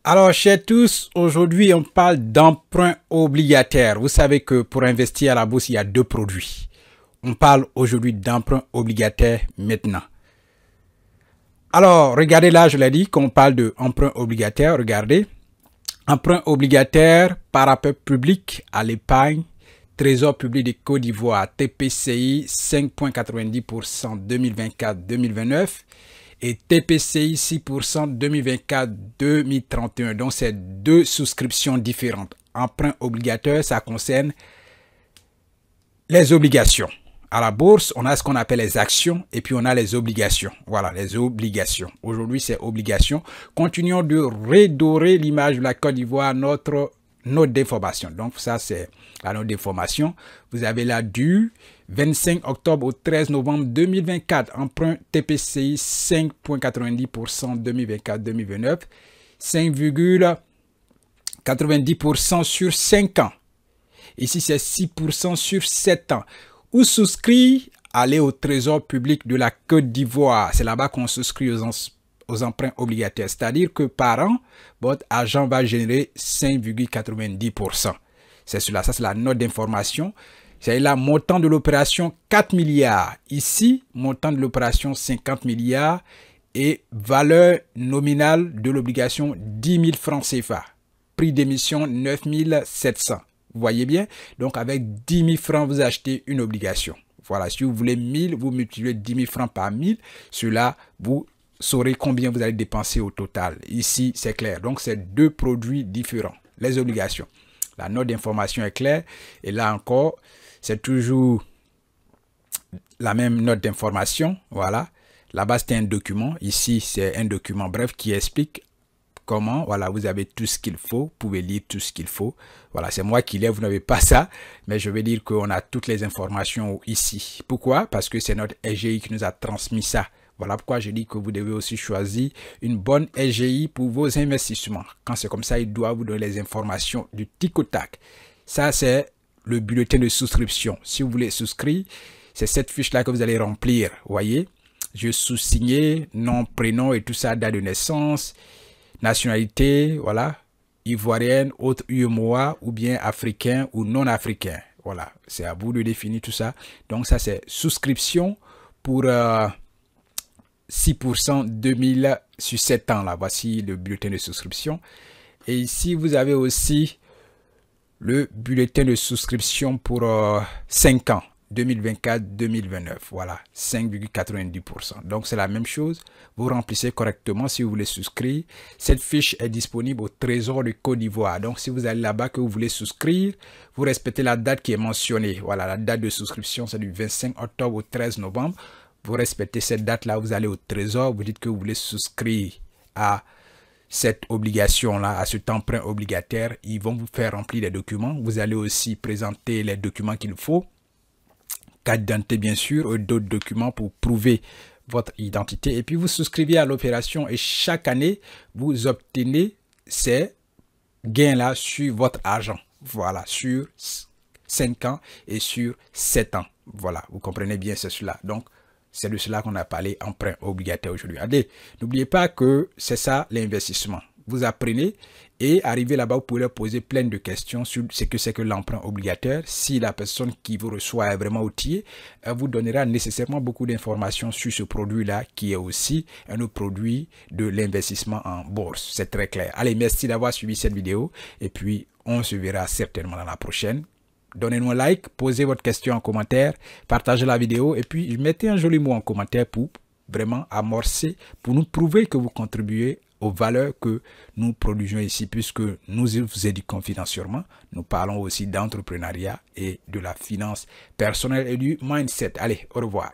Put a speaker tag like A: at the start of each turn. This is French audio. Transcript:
A: Alors, chers tous, aujourd'hui, on parle d'emprunt obligataire. Vous savez que pour investir à la bourse, il y a deux produits. On parle aujourd'hui d'emprunt obligataire maintenant. Alors, regardez là, je l'ai dit, qu'on parle d'emprunt obligataire. Regardez, emprunt obligataire par appel public à l'épargne, Trésor public de Côte d'Ivoire, TPCI 5,90% 2024-2029 et TPCI 6% 2024-2031. Donc, c'est deux souscriptions différentes. Emprunt obligataire, ça concerne les obligations. À la bourse, on a ce qu'on appelle les actions et puis on a les obligations. Voilà, les obligations. Aujourd'hui, c'est obligations. Continuons de redorer l'image de la Côte d'Ivoire, notre note d'information. Donc, ça, c'est la note d'information. Vous avez là du 25 octobre au 13 novembre 2024. Emprunt TPCI 5,90% 2024-2029. 5,90% sur 5 ans. Ici, c'est 6% sur 7 ans. Ou souscrit, allez au Trésor public de la Côte d'Ivoire. C'est là-bas qu'on souscrit aux emprunts obligataires. C'est-à-dire que par an, votre argent va générer 5,90%. C'est cela, ça c'est la note d'information. C'est là, montant de l'opération 4 milliards. Ici, montant de l'opération 50 milliards et valeur nominale de l'obligation 10 000 francs CFA. Prix d'émission 9 700. Vous voyez bien? Donc, avec 10 000 francs, vous achetez une obligation. Voilà, si vous voulez 1000, vous multipliez 10 000 francs par 1000. Cela, vous saurez combien vous allez dépenser au total. Ici, c'est clair. Donc, c'est deux produits différents. Les obligations. La note d'information est claire. Et là encore, c'est toujours la même note d'information. Voilà. Là-bas, c'est un document. Ici, c'est un document bref qui explique comment, voilà, vous avez tout ce qu'il faut, vous pouvez lire tout ce qu'il faut. Voilà, c'est moi qui l'ai, vous n'avez pas ça, mais je veux dire qu'on a toutes les informations ici. Pourquoi? Parce que c'est notre SGI qui nous a transmis ça. Voilà pourquoi je dis que vous devez aussi choisir une bonne SGI pour vos investissements. Quand c'est comme ça, il doit vous donner les informations du tic au tac. Ça, c'est le bulletin de souscription. Si vous voulez souscrire, c'est cette fiche-là que vous allez remplir. Vous voyez? Je sous-signé, nom, prénom et tout ça, date de naissance, nationalité, voilà, ivoirienne, autre UEMOA ou bien africain ou non africain. Voilà, c'est à vous de définir tout ça. Donc ça, c'est souscription pour 6% 2000 sur 7 ans. Là, voici le bulletin de souscription. Et ici, vous avez aussi le bulletin de souscription pour 5 ans. 2024-2029, voilà, 5,90%. Donc, c'est la même chose. Vous remplissez correctement si vous voulez souscrire. Cette fiche est disponible au Trésor de Côte d'Ivoire. Donc, si vous allez là-bas que vous voulez souscrire, vous respectez la date qui est mentionnée. Voilà, la date de souscription, c'est du 25 octobre au 13 novembre. Vous respectez cette date-là, vous allez au Trésor, vous dites que vous voulez souscrire à cette obligation-là, à cet emprunt obligataire. Ils vont vous faire remplir les documents. Vous allez aussi présenter les documents qu'il faut. Carte d'identité bien sûr, et d'autres documents pour prouver votre identité. Et puis vous souscrivez à l'opération et chaque année, vous obtenez ces gains-là sur votre argent. Voilà, sur 5 ans et sur 7 ans. Voilà, vous comprenez bien cela. Donc, c'est de cela qu'on a parlé emprunt obligataire aujourd'hui. Allez, n'oubliez pas que c'est ça l'investissement. Vous apprenez et arrivez là-bas, vous pouvez leur poser plein de questions sur ce que c'est que l'emprunt obligataire. Si la personne qui vous reçoit est vraiment outillée, elle vous donnera nécessairement beaucoup d'informations sur ce produit-là qui est aussi un autre produit de l'investissement en bourse. C'est très clair. Allez, merci d'avoir suivi cette vidéo et puis on se verra certainement dans la prochaine. Donnez-nous un like, posez votre question en commentaire, partagez la vidéo et puis mettez un joli mot en commentaire pour vraiment amorcer, pour nous prouver que vous contribuez aux valeurs que nous produisons ici, puisque nous vous éduquons financièrement. Nous parlons aussi d'entrepreneuriat et de la finance personnelle et du mindset. Allez, au revoir.